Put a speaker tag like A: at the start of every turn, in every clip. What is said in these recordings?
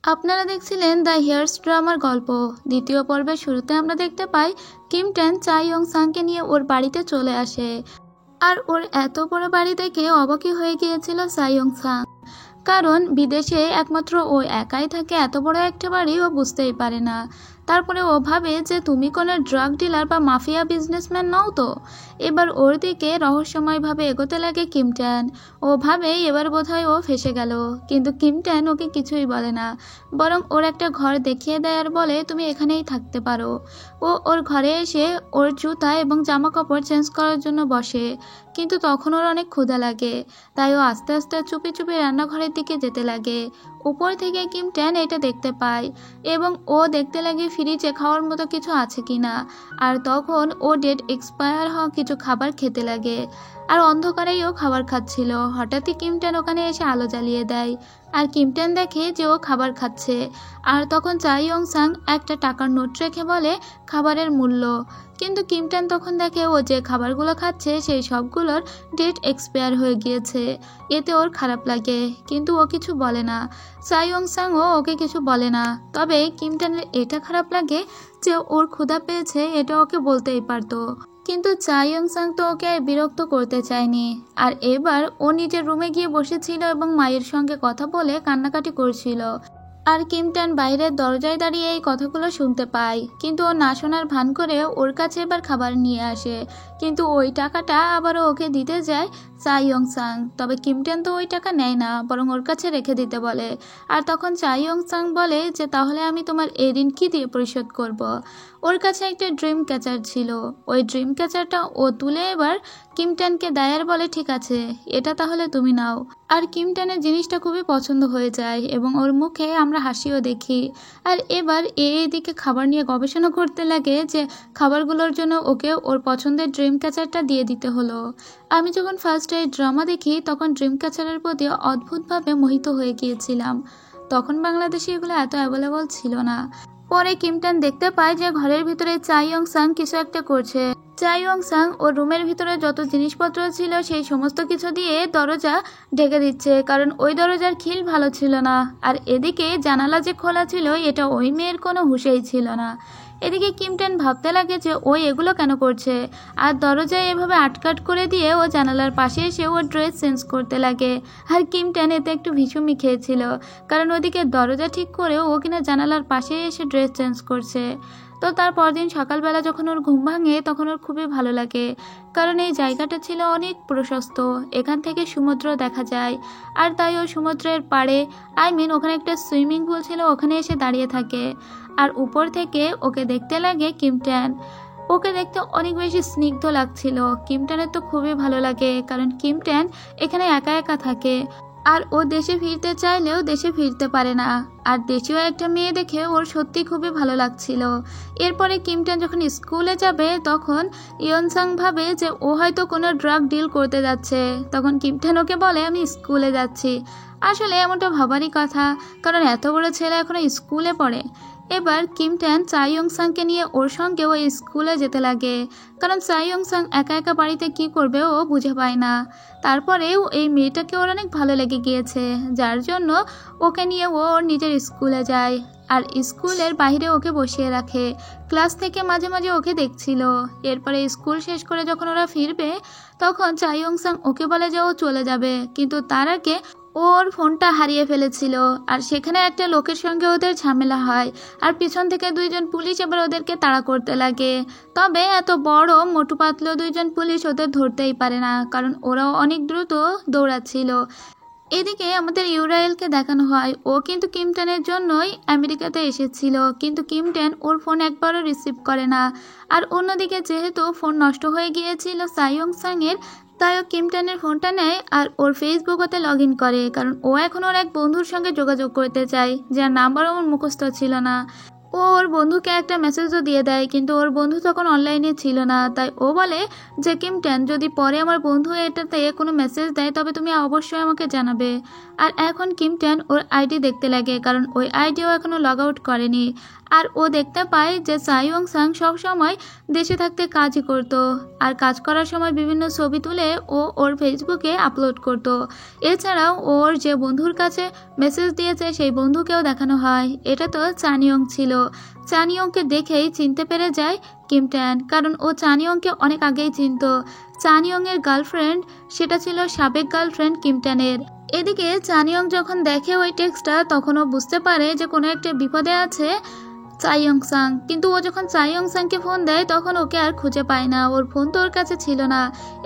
A: আপনারা দেখছিলেন the here's ড্রামার গল্প। দ্বিতীয় পর্বের শুরুতে আমরা দেখতে পাই কিম টেন চা ইয়ং সাংকে নিয়ে ওর বাড়িতে চলে আসে। আর ওর এত বড় বাড়ি দেখে অবাকই হয়ে গিয়েছিল চা ইয়ং সাং, কারণ বিদেশে একমাত্র ও একাই থাকে, এত বড় একটা বাড়ি ও বুঝতেই পারে না। তারপরে ও ভাবে যে তুমি কোনো ড্রাগ ডিলার বা মাফিয়া বিজনেসম্যান নও তো। এবার ওর দিকে রহস্যময়ভাবে এগোতে লাগে কিমট্যান। ও ভাবে এবার বোধহয় ও ফেসে গেল, কিন্তু কিমট্যান ওকে কিছুই বলে না, বরং ওর একটা ঘর দেখিয়ে দেয় আর বলে তুমি এখানেই থাকতে পারো। ও ওর ঘরে এসে ওর জুতা এবং জামা কাপড় চেঞ্জ করার জন্য বসে, কিন্তু তখন ওর অনেক ক্ষুধা লাগে, তাই ও আস্তে আস্তে চুপি চুপি রান্নাঘরের দিকে যেতে লাগে। উপর থেকে কিম ট্যান এটা দেখতে পায় এবং ও দেখতে লাগে ফ্রিজে খাওয়ার মতো কিছু আছে কিনা। আর তখন ও ডেট এক্সপায়ার হওয়া কিছু খাবার খেতে লাগে, আর অন্ধকারেই ও খাবার খাচ্ছিল। হঠাৎই কিম ট্যান ওখানে এসে আলো জ্বালিয়ে দেয়, আর কিম ট্যান দেখে যে ও খাবার খাচ্ছে। আর তখন চা ইয়ং সাং একটা টাকার নোট রেখে বলে খাবারের মূল্য, কিন্তু কিম ট্যান তখন দেখে ও যে খাবারগুলো খাচ্ছে সেই সবগুলোর ডেট এক্সপায়ার হয়ে গিয়েছে। এতে ওর খারাপ লাগে, কিন্তু ও কিছু বলে না। চা ইয়ং সাংও ওকে কিছু বলে না, তবে কিম ট্যানের এটা খারাপ লাগে যে ওর ক্ষুধা পেয়েছে, এটা ওকে বলতেই পারতো। কিন্তু চা ইয়ং সাং তো ওকে আর বিরক্ত করতে চায়নি, আর এবার ও নিজের রুমে গিয়ে বসেছিল এবং মায়ের সঙ্গে কথা বলে কান্নাকাটি করছিল। আর কিম ট্যান বাইরের দরজায় দাঁড়িয়ে এই কথাগুলো শুনতে পায়, কিন্তু ও না শোনার ভান করে ওর কাছে এবার খাবার নিয়ে আসে, কিন্তু ওই টাকাটা আবারও ওকে দিতে যায় চা ইয়ং সাং। তবে কিম ট্যান তো ওই টাকা নেয় না, বরং ওর কাছে রেখে দিতে বলে। আর তখন চা ইয়ং সাং বলে যে তাহলে আমি তোমার এই ঋণ কী দিয়ে পরিশোধ করব। ওর কাছে একটা ড্রিম ক্যাচার ছিল, ওই ড্রিম ক্যাচারটা ও তুলে এবার কিম ট্যানকে দেয় আর বলে ঠিক আছে, এটা তাহলে তুমি নাও। আর কিম ট্যানের জিনিসটা খুবই পছন্দ হয়ে যায় এবং ওর মুখে আমরা হাসিও দেখি। আর এবার এদিকে খাবার নিয়ে গবেষণা করতে লাগে যে খাবারগুলোর জন্য ওকে ওর পছন্দের ড্রিম ক্যাচারটা দিয়ে দিতে হলো। আমি যখন ফার্স্ট এই ড্রামা দেখি তখন ড্রিম ক্যাচারের প্রতি অদ্ভুতভাবে মোহিত হয়ে গিয়েছিলাম। তখন বাংলাদেশে এগুলো এত অ্যাভেলেবল ছিল না। পরে কিম ট্যান দেখতে পায় যে ঘরের ভিতরে চা ইয়ং সাং কিছু একটা করছে। চা ইয়ং সাং ওর রুমের ভিতরে যত জিনিসপত্র ছিল সেই সমস্ত কিছু দিয়ে দরজা ঢেকে দিচ্ছে, কারণ ওই দরজার খিল ভালো ছিল না। আর এদিকে জানালা যে খোলা ছিল এটা ওই মেয়ের কোনো হুঁশেই ছিল না। এদিকে কিম ট্যান ভাবতে লাগে যে ওই এগুলো কেন করছে, আর দরজায় এভাবে আটকাট করে দিয়ে ও জানালার পাশে এসে ওর ড্রেস চেঞ্জ করতে লাগে। আর কিম ট্যান এতে একটু ভীষুমি খেয়েছিল, কারণ ওদিকে দরজা ঠিক করেও ও কিনা জানালার পাশে এসে ড্রেস চেঞ্জ করছে। তো তার পরদিন সকালবেলা যখন ওর ঘুম ভাঙে তখন ওর খুবই ভালো লাগে, কারণ এই জায়গাটা ছিল অনেক প্রশস্ত, এখান থেকে সমুদ্র দেখা যায়। আর তাই ও সমুদ্রের পাড়ে, ওখানে একটা সুইমিং পুল ছিল, ওখানে এসে দাঁড়িয়ে থাকে। আর উপর থেকে ওকে দেখতে লাগে কিম ট্যান। ওকে দেখতে অনেক বেশি স্নিগ্ধ লাগছিল। কিম ট্যানের তো খুবই ভালো লাগে, কারণ কিম ট্যান এখানে একা একা থাকে, আর ও দেশে ফিরতে চাইলেও দেশে ফিরতে পারে না। আর দেশীয় একটা মেয়ে দেখে ওর সত্যি খুবই ভালো লাগছিল। এরপরে কিম ট্যান যখন স্কুলে যাবে তখন ইয়নসাং ভাবে যে ও হয়তো কোনো ড্রাগ ডিল করতে যাচ্ছে। তখন কিম ট্যান ওকে বলে আমি স্কুলে যাচ্ছি। আসলে এমনটা ভাবারই কথা, কারণ এত বড় ছেলে এখনো স্কুলে পড়ে। এবার কিম ট্যান চা ইয়ং সাংকে নিয়ে ওর সঙ্গে ওই স্কুলে যেতে লাগে, কারণ চা ইয়ং সাং একা একা বাড়িতে কি করবে ও বুঝে পায় না। তারপরেও এই মেয়েটাকে ওর অনেক ভালো লেগে গিয়েছে, যার জন্য ওকে নিয়ে ও ওর নিজের স্কুলে যায়। আর স্কুলের বাইরে ওকে বসিয়ে রাখে, ক্লাস থেকে মাঝে মাঝে ওকে দেখছিল। এরপরে স্কুল শেষ করে যখন ওরা ফিরবে তখন চা ইয়ং সাং ওকে বলে যে ও চলে যাবে, কিন্তু তার আগে ওর ফোনটা হারিয়ে ফেলেছিল। আর সেখানে একটা লোকের সঙ্গে ওদের ঝামেলা হয়, আর পিছন থেকে দুইজন পুলিশ এবার ওদেরকে তাড়া করতে লাগে। তবে এত বড় মোটু পাতলো দুইজন পুলিশ ওদের ধরতেই পারে না, কারণ ওরাও অনেক দ্রুত দৌড়াচ্ছিল। এদিকে আমাদের ইউরায়েলকে দেখানো হয় ও কিন্তু কিম ট্যানের জন্যই আমেরিকাতে এসেছিল, কিন্তু কিম ট্যান ওর ফোন একবারও রিসিভ করে না। আর অন্যদিকে যেহেতু ফোন নষ্ট হয়ে গিয়েছিল চা ইয়ং সাংয়ের, তাই ও কিম ট্যানের ফোনটা নেয় আর ওর ফেসবুকতে লগ ইন করে, কারণ ও এখন ওর এক বন্ধুর সঙ্গে যোগাযোগ করতে চায়, যার নাম্বার ওর মুখস্থ ছিল না। ও ওর বন্ধুকে একটা মেসেজও দিয়ে দেয়, কিন্তু ওর বন্ধু তখন অনলাইনে ছিল না। তাই ও বলে যে কিম টেন, যদি পরে আমার বন্ধু এটাতে কোনো মেসেজ দেয় তবে তুমি অবশ্যই আমাকে জানাবে। আর এখন কিম টেন ওর আইডি দেখতে লাগে, কারণ ওই আইডিও এখনও লগ আউট করেনি। আর ও দেখতে পায় যে চাইয়ং সাং সবসময় দেশে থাকতে কাজই করতো, আর কাজ করার সময় বিভিন্ন ছবি তুলে ও ওর ফেসবুকে আপলোড করত। এছাড়াও ওর যে বন্ধুর কাছে মেসেজ দিয়েছে সেই বন্ধুকেও দেখানো হয়। এটা তো চানিয়ং ছিল। চানিয়ংকে দেখেই চিনতে পেরে যায় কিম টেন, কারণ ও চানিয়ংকে অনেক আগেই চিনত। চানিয়ংয়ের গার্লফ্রেন্ড সেটা ছিল সাবেক গার্লফ্রেন্ড কিম টেনের। এদিকে চানিয়ং যখন দেখে ওই টেক্সটটা, তখন ও বুঝতে পারে যে কোনো একটা বিপদে আছে চাইয়ং সাং। কিন্তু ও যখন চাইয়ং সাংকে ফোন দেয় তখন ওকে আর খুঁজে পায় না, ওর ফোন তো ওর কাছে ছিল না।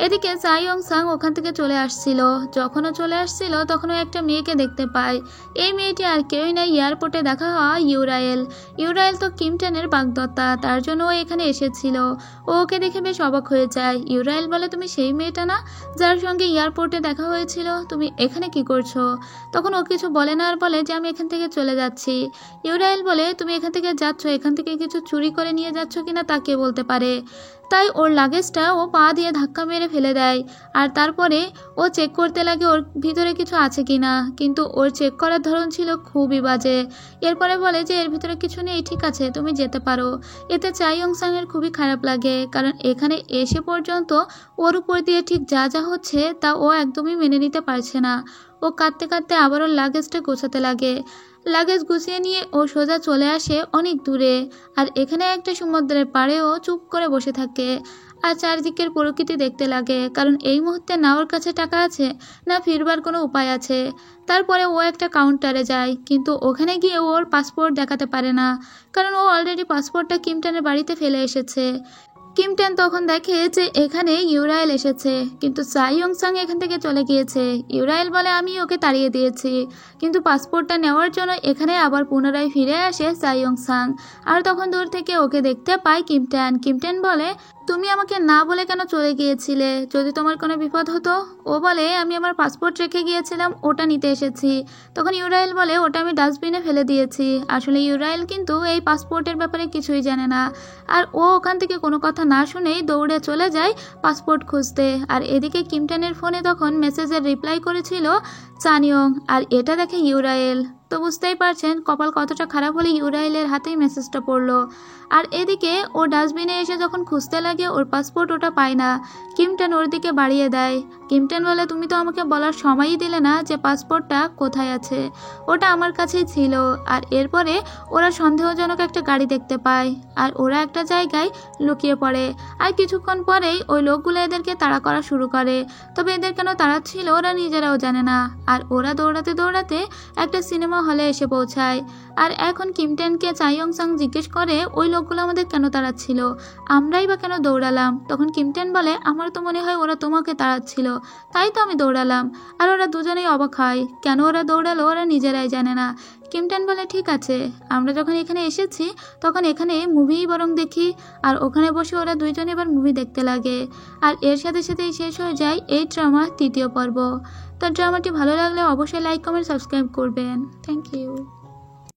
A: এদিকে চাইয়ং সাং ওখান থেকে চলে আসছিল। যখন ও চলে আসছিল তখন ও একটা মেয়েকে দেখতে পায়। এই মেয়েটি আর কেউই না, এয়ারপোর্টে দেখা হওয়া ইউরায়েল। ইউরায়েল তো কিম টেনের বাগদত্তা, তার জন্য ও এখানে এসেছিল। ও ওকে দেখে বেশ অবাক হয়ে যায়। ইউরায়েল বলে, তুমি সেই মেয়েটা না যার সঙ্গে এয়ারপোর্টে দেখা হয়েছিল? তুমি এখানে কি করছো? তখন ও কিছু বলে না, আর বলে যে আমি এখান থেকে চলে যাচ্ছি। ইউরায়েল বলে, তুমি এখান থেকে যাচ্ছ, এখান থেকে কিছু চুরি করে নিয়ে যাচ্ছ কিনা তা কে বলতে পারে। তাই ওর লাগেজটা ও পা দিয়ে ধাক্কা মেরে ফেলে দেয়। আর তারপরে ও চেক করতে লাগে ওর ভিতরে কিছু আছে কিনা, কিন্তু ওর চেক করার ধরন ছিল খুবই বাজে। এরপরে বলে যে এর ভিতরে কিছু নেই, ঠিক আছে তুমি যেতে পারো। এতে চাইয়ং সাংয়ের খুবই খারাপ লাগে, কারণ এখানে এসে পর্যন্ত ওর উপর দিয়ে ঠিক যা যা হচ্ছে তা ও একদমই মেনে নিতে পারছে না। ও কাঁদতে কাঁদতে আবার ওর লাগেজটা গোছাতে লাগে। লাগেজ গুছিয়ে নিয়ে ও সোজা চলে আসে অনেক দূরে। আর এখানে একটা সমুদ্রের পাড়েও চুপ করে বসে থাকে আর চারিদিকের প্রকৃতি দেখতে লাগে, কারণ এই মুহূর্তে না ওর কাছে টাকা আছে না ফিরবার কোনো উপায় আছে। তারপরে ও একটা কাউন্টারে যায়, কিন্তু ওখানে গিয়ে ওর পাসপোর্ট দেখাতে পারে না, কারণ ও অলরেডি পাসপোর্টটা কিম টেনের বাড়িতে ফেলে এসেছে। কিম টেন তখন দেখে যে এখানে ইউরায়েল এসেছে, কিন্তু চাইয়ং সাং এখান থেকে চলে গিয়েছে। ইউরায়েল বলে, আমি ওকে তাড়িয়ে দিয়েছি। কিন্তু পাসপোর্টটা নেওয়ার জন্য এখানে আবার পুনরায় ফিরে আসে চাইয়ং সাং। আর তখন দূর থেকে ওকে দেখতে পায় কিম টেন। কিম টেন বলে, তুমি আমাকে না বলে কেন চলে গিয়েছিলে? যদি তোমার কোনো বিপদ হতো? ও বলে, আমি আমার পাসপোর্ট রেখে গিয়েছিলাম, ওটা নিতে এসেছি। তখন ইউরায়েল বলে, ওটা আমি ডাস্টবিনে ফেলে দিয়েছি। আসলে ইউরায়েল কিন্তু এই পাসপোর্টের ব্যাপারে কিছুই জানে না। আর ও ওখান থেকে কোনো কথা না শুনেই দৌড়ে চলে যায় পাসপোর্ট খুঁজতে। আর এদিকে কিম টেনের ফোনে তখন মেসেজের রিপ্লাই করেছিল চানিয়ং, আর এটা দেখে ইউরায়েল। তো বুঝতেই পারছেন কপাল কতটা খারাপ হলে ইউরায়েলের হাতেই মেসেজটা পড়লো। আর এদিকে ও ডাস্টবিনে এসে যখন খুঁজতে লাগে ওর পাসপোর্ট ওটা পায় না। কিম টেন ওর দিকে বাড়িয়ে দেয়। কিম টেন বলে, তুমি তো আমাকে বলার সময়ই দিলে না যে পাসপোর্টটা কোথায় আছে, ওটা আমার কাছেই ছিল। আর এরপরে ওরা সন্দেহজনক একটা গাড়ি দেখতে পায়, আর ওরা একটা জায়গায় লুকিয়ে পড়ে। আর কিছুক্ষণ পরেই ওই লোকগুলো এদেরকে তাড়া করা শুরু করে, তবে এদের কেন তাড়াচ্ছিল ওরা নিজেরাও জানে না। আর ওরা দৌড়াতে দৌড়াতে একটা সিনেমা হলে এসে পৌঁছায়। আর এখন কিম টেনকে চাইয়ং সাং জিজ্ঞেস করে, ওই লোকগুলো আমাদের কেন তাড়াচ্ছিল, আমরাই বা কেন দৌড়ালাম? তখন কিম টেন বলে, আমার তো মনে হয় ওরা তোমাকে তাড়াচ্ছিল, তাই তো আমি দৌড়ালাম। আর ওরা দুজনেই অবাক হয়, কেন ওরা দৌড়ালো ওরা নিজেরাই জানে না। কিম টেন বলে, ঠিক আছে, আমরা যখন এখানে এসেছি তখন এখানে মুভিই বরং দেখি। আর ওখানে বসে ওরা দুইজনে এবার মুভি দেখতে লাগে। আর এর সাথে সাথেই শেষ হয়ে যায় এই ড্রামার 3য় পর্ব। তো ড্রামাটি ভালো লাগলে অবশ্যই লাইক কমেন্ট সাবস্ক্রাইব করবেন। Thank you.